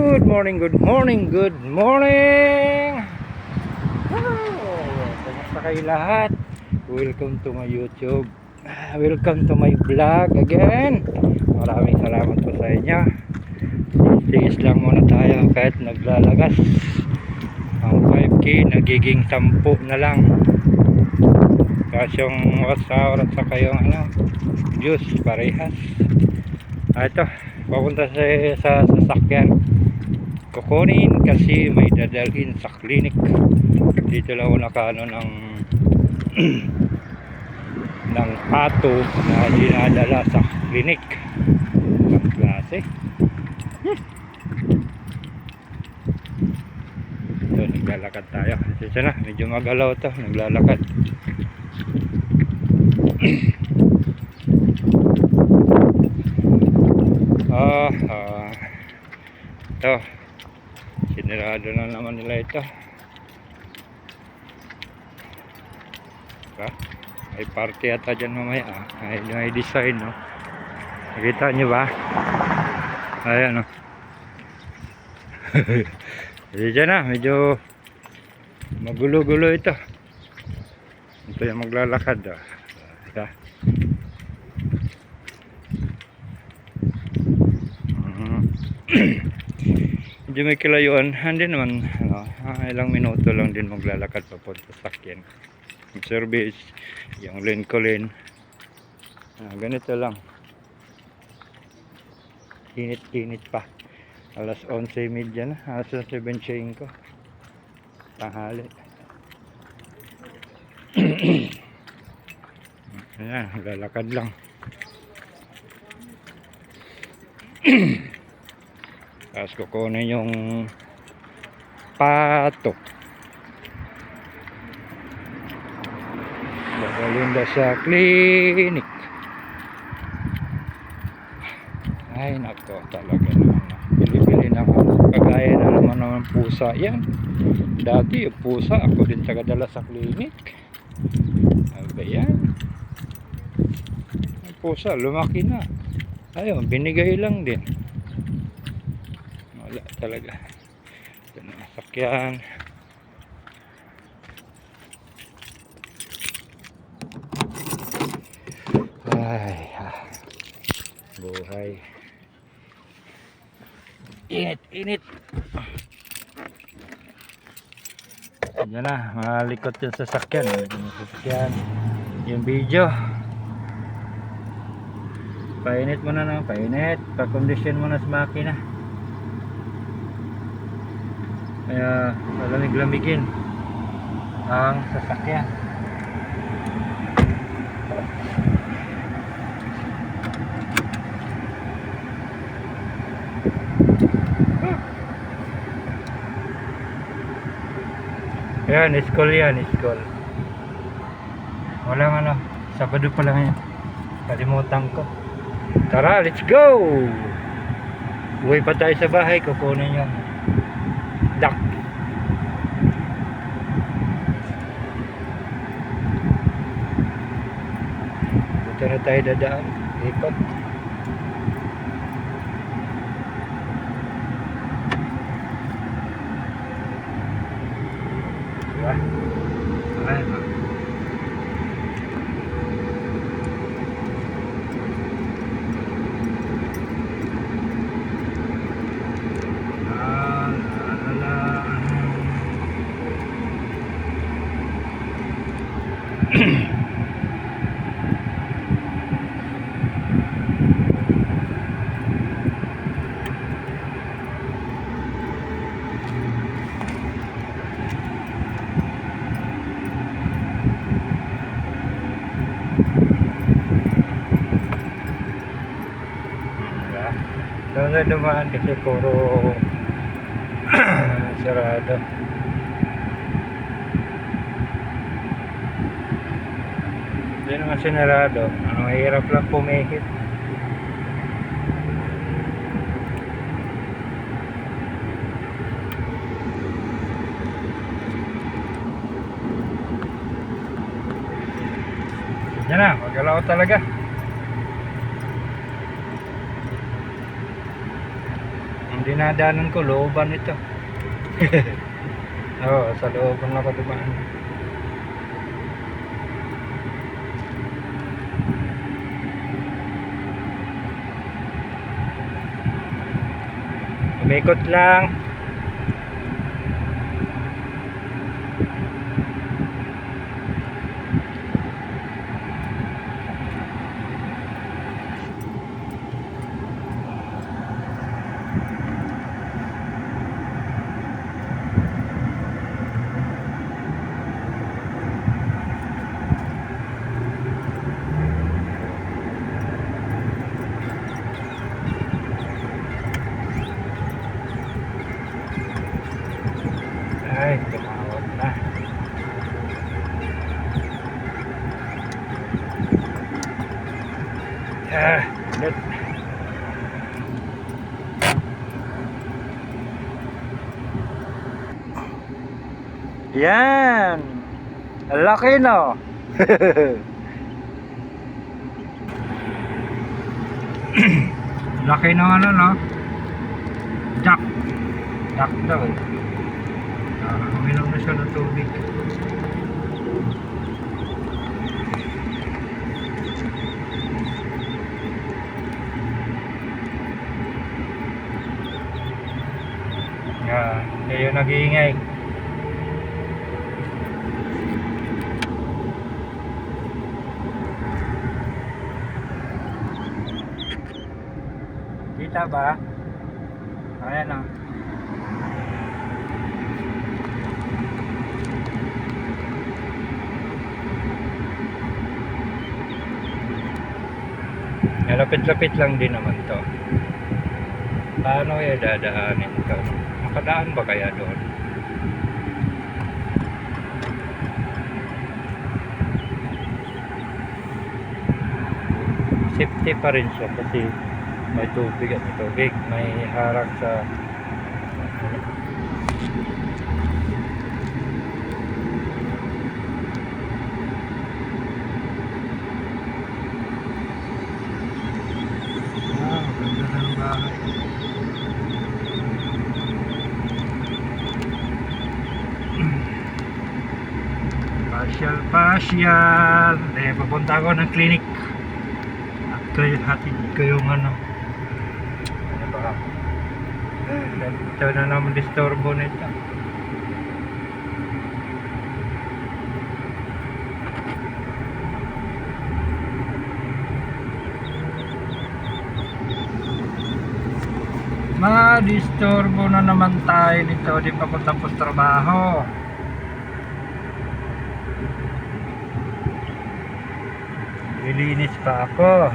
Good morning, good morning, good morning. Kumusta kayo lahat? Welcome to my YouTube. Welcome to my vlog again. Maraming salamat po sa inyo. Tiis lang muna tayo kahit naglalagas. Ang 5K nagiging 10 na lang. Kasi yung oras sa kayong views parehas. Ito, papunta sa sasakyan. Kukunin kasi may dadalhin sa clinic. Dito lang ako nakaano ng ng pato na dinadala sa clinic. Ang klase. So, naglalakad tayo. Kasi na, medyo magalaw to. Naglalakad. Ito. Sinirado na naman nila ito. Diba? May party ata dyan mamaya. May design, no? Nakita nyo ba? Ayan, no? Kasi dyan na, medyo magulo-gulo ito. Ito yung maglalakad, oh. Diba? Medyo may kilayuan. Hindi naman, ilang minuto lang din maglalakad papunta sa sakyan. Yung service, yung lane ko lane. Ganito lang. Init pa. Alas 11:30 na. Alas 11:05. Tanghali. Ayan, lalakad lang. Tapos kukunin yung pato. Bagalin sa clinic. Ay nako talaga naman. Bili-bili na kagaya na naman pusa yan. Dati yung pusa ako din tagadala sa clinic. Ano ba yan? Ang pusa lumaki na. Ayun, binigay lang din. Wala talaga. Ito na sakyan. Ay, buhay. Init. Yan na, malikot yung sasakyan. Yung video. Painit mo na ng painit. Pa-condition mo na sa makina. Kaya malamig-lamigin ang sasakyan. Yan, school yan, school. Walang Sabado pa lang yan. Kalimutan ko. Tara, let's go! Uwi pa tayo sa bahay, kukunin yung duck. Dito na tayo dadaan. Ikot. Diba? Ayan. Doon na dumaan kasi puro sarado. Hindi naman sinarado. Mahirap lang pumihit. Yan na, magalaw talaga. Hindi dinadaanan ko, looban ito. Oo, sa looban ako dumaan. Umikot lang. Ay, tumawag na. Ulit. Yan. Ang laki, no? Laki ng ano, no? Jack. Jack daw eh. Uminom na siya ng tubig. Yan, yung nag-iingay. Kita ba? Ayan o. Lapit-lapit lang din naman to. Paano kaya dadaanin to? Makadaan ba kaya doon? Safety pa rin siya kasi may tubig at may tubig. May harang sa ganda ng bahay. Pasyal. Papunta ako ng clinic. At kayo hatid ko yung ano. Ano ba? Ito na naman disturbo nito. Disturbo na naman tayo nito. Di pa ko tapos trabaho. Lilinis pa ako.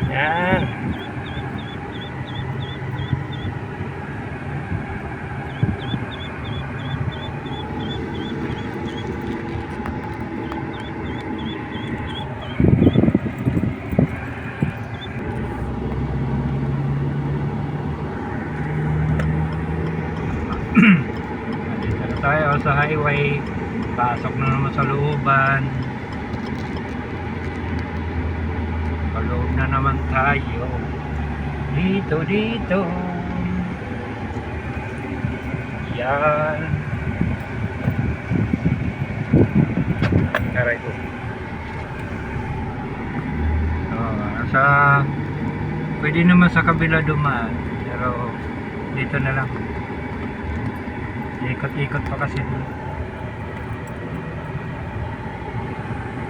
Yan. Dito na tayo sa highway. Pasok na naman sa looban. Paloob na naman tayo. Dito. Yan. Aray ko. Pwede naman sa kabila dumaan. Pero dito na lang. Ikot-ikot pa kasi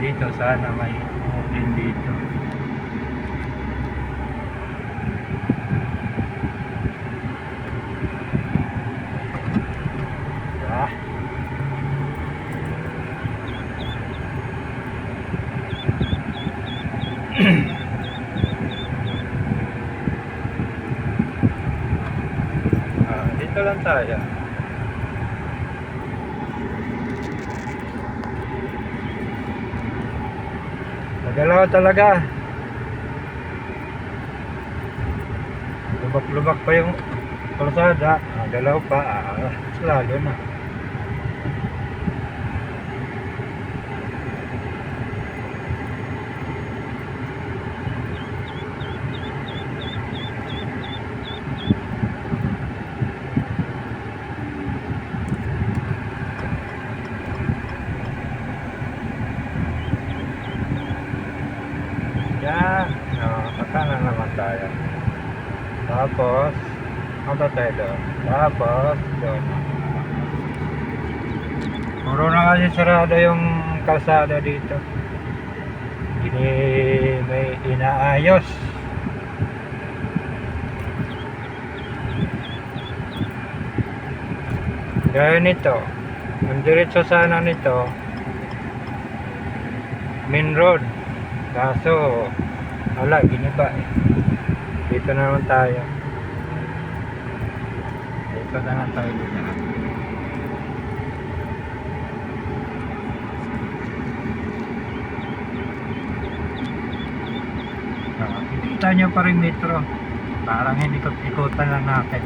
dito. Sana may din dito. Dito lang tayo. Magalaw talaga. Lubak-lubak pa yung kalsada, dalaw pa, lalo na. Yan, kaka na naman tayo. Tapos, punta tayo doon. Tapos, doon. Puro na kasi sarado yung kalsada dito. Hindi may inaayos. Gaya nito, ang diretso sana nito, main road. Kaso, wala, giniba eh. Dito na naman tayo. Dito na lang tayo dito. Kita nyo pa rin metro. Parang inikot-ikutan lang natin.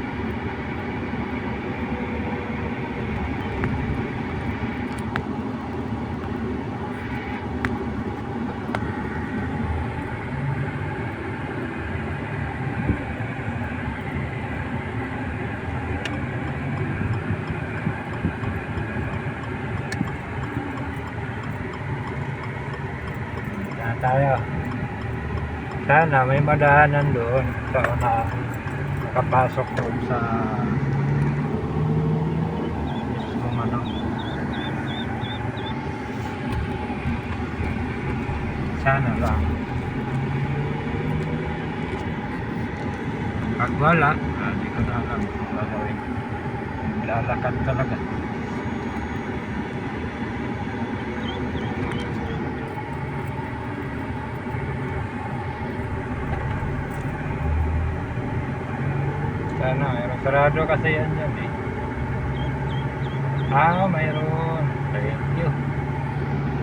Tayo. Sana may madaanan doon sa na nakapasok doon sa mismong ano. Sana lang. Pag wala, hindi ko na alam kung gagawin. Lalakad talaga. Sana mayroon. Sarado kasi yan dyan eh. Mayroon. Thank you.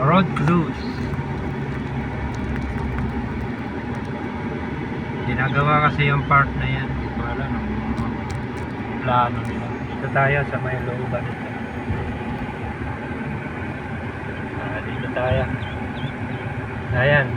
Road cruise. Ginagawa kasi yung part na yan. Wala nung plano nila. Dito tayo sa may looban ito. Dito tayo. Ayan.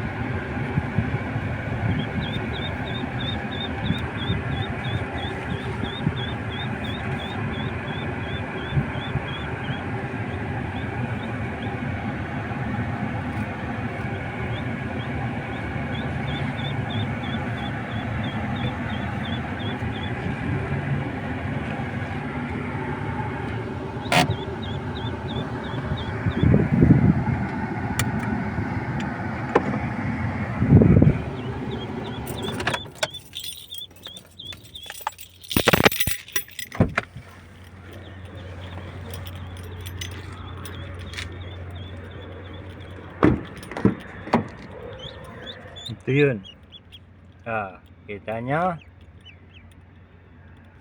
Ito yun. Kita nyo?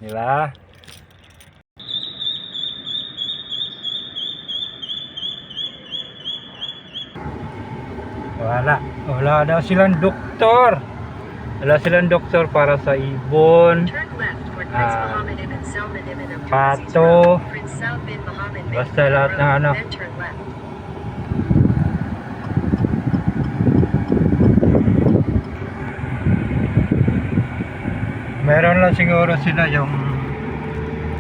Diba? Wala daw silang doktor. Wala silang doktor para sa ibon, pato, basta lahat ng ano. Meron lang siguro sila yung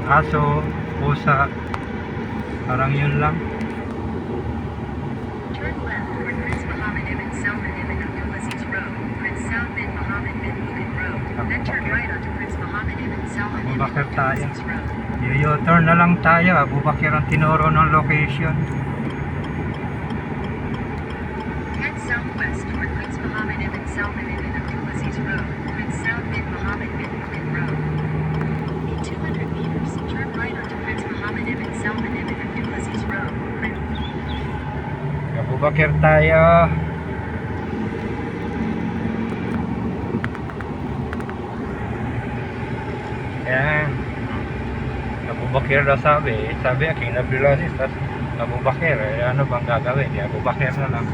aso, pusa, parang yun lang. Turn left toward Prince Mohammed Ibn Salman Ibn Abdulaziz Road, Prince Saud bin Mohammed bin Bukit Road, then turn right onto Prince Mohammed Ibn Salman Ibn Abubakar tayo. Abdulaziz Road. U-turn na lang tayo. Abubakar ang tinuro ng location. Head southwest toward Prince Mohammed Ibn Salman Ibn Abdulaziz Road, Prince Saud bin Mohammed bin Bukit Road. In 200 meters, turn right onto Prince Mohammed Ibn Salman Ibn Abdulaziz Road. Abubakar tayo. Yan. Abubakar na sabi King Abdulaziz, tas Abubakar, ano bang gagawin? Abubakar na lang.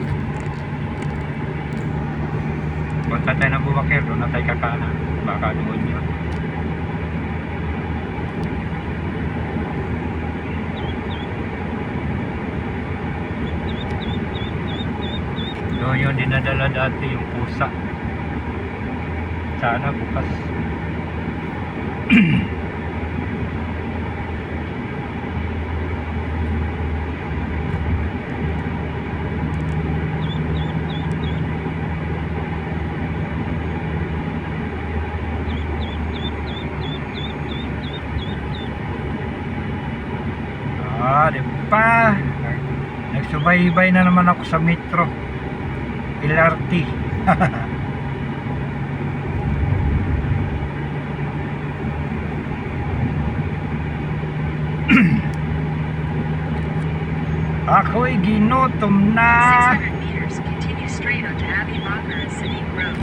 Punta tayo ng Abubakar, doon na tayo kakanan. Baka doon yun. yung dinadala dati yung pusa. Sana bukas. Di ba? Nagsubaybay na naman ako sa metro. LRT. Ako'y ginutom na. 600 meters, continue straight onto Abbey Baker Sadiq Road.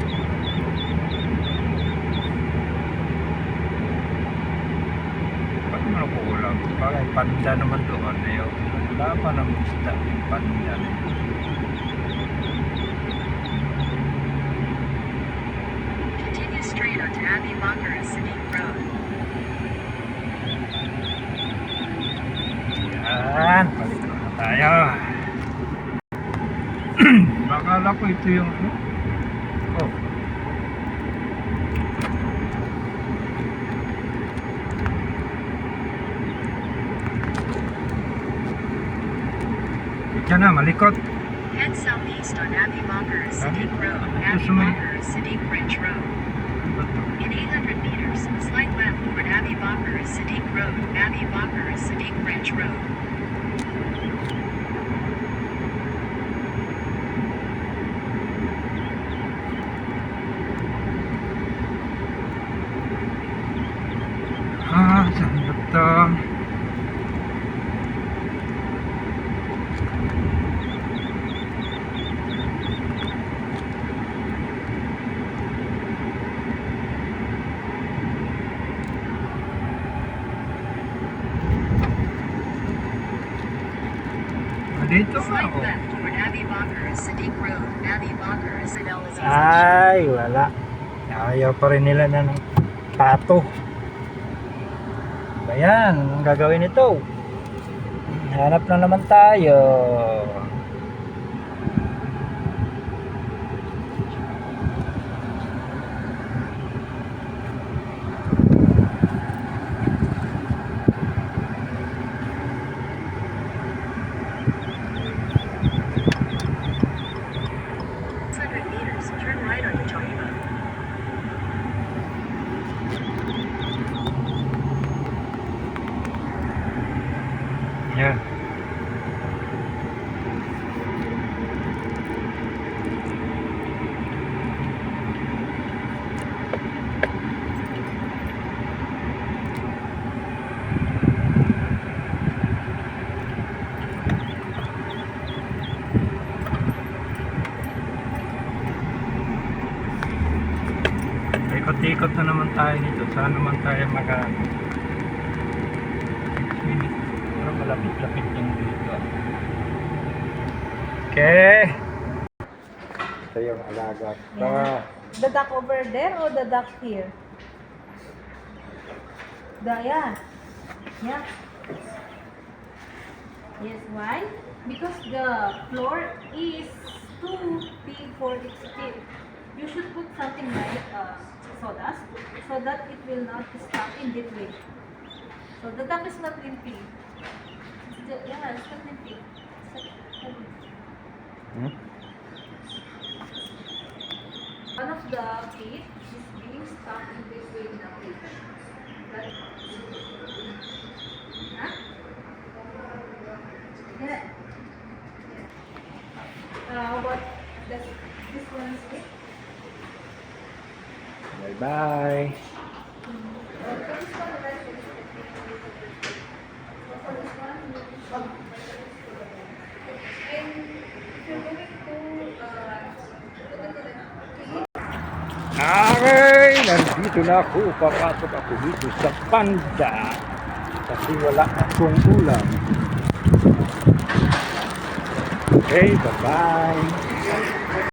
Ba't naman ako ulam? Bakit panda naman doon? Wala pa naman isda yung panda. Continue straight onto Abbey Baker Sadiq Road. Yan, paliko na tayo. Akala ko ito yung oh. Ika na, malikot. Head southeast on Abbey Baker Sadiq Road, Ito Abbey sa may- Baker Sadiq French Road. In 800 meters, slight left toward Abbey Baker Sadiq Road, Abbey Baker Sadiq French Road. Saan ba ito? Dito nga Slight ako. left toward Abbey Baker Sadiq Road, Abbey Baker Sadiq Road. Ay, wala. Ayaw pa rin nila na ng pato. Ayan, ang gagawin nito. Hanap na naman tayo. Meters, turn right onto Tohiba. Yeah. Ikot-ikot na naman tayo dito. Saan naman tayo maka 6 minutes. Pero malapit-lapit yung dito. Okay. Ito yung alaga. Yeah. The duck over there or the duck here? Yeah. Yeah. Yes, why? Because the floor is too big for its feet. You should put something like sawdust so that it will not stuck in between. So the duck is not limping. Yeah, it's not limping. One of the feet is being stuck in between the feet. Huh? Yeah. What does this one say? Bye-bye. For this one, right? For this one, and if you're going to put it to the Okay, nandito na ako. Papasok ako dito sa Panda. Kasi wala akong ulam. Okay, bye-bye.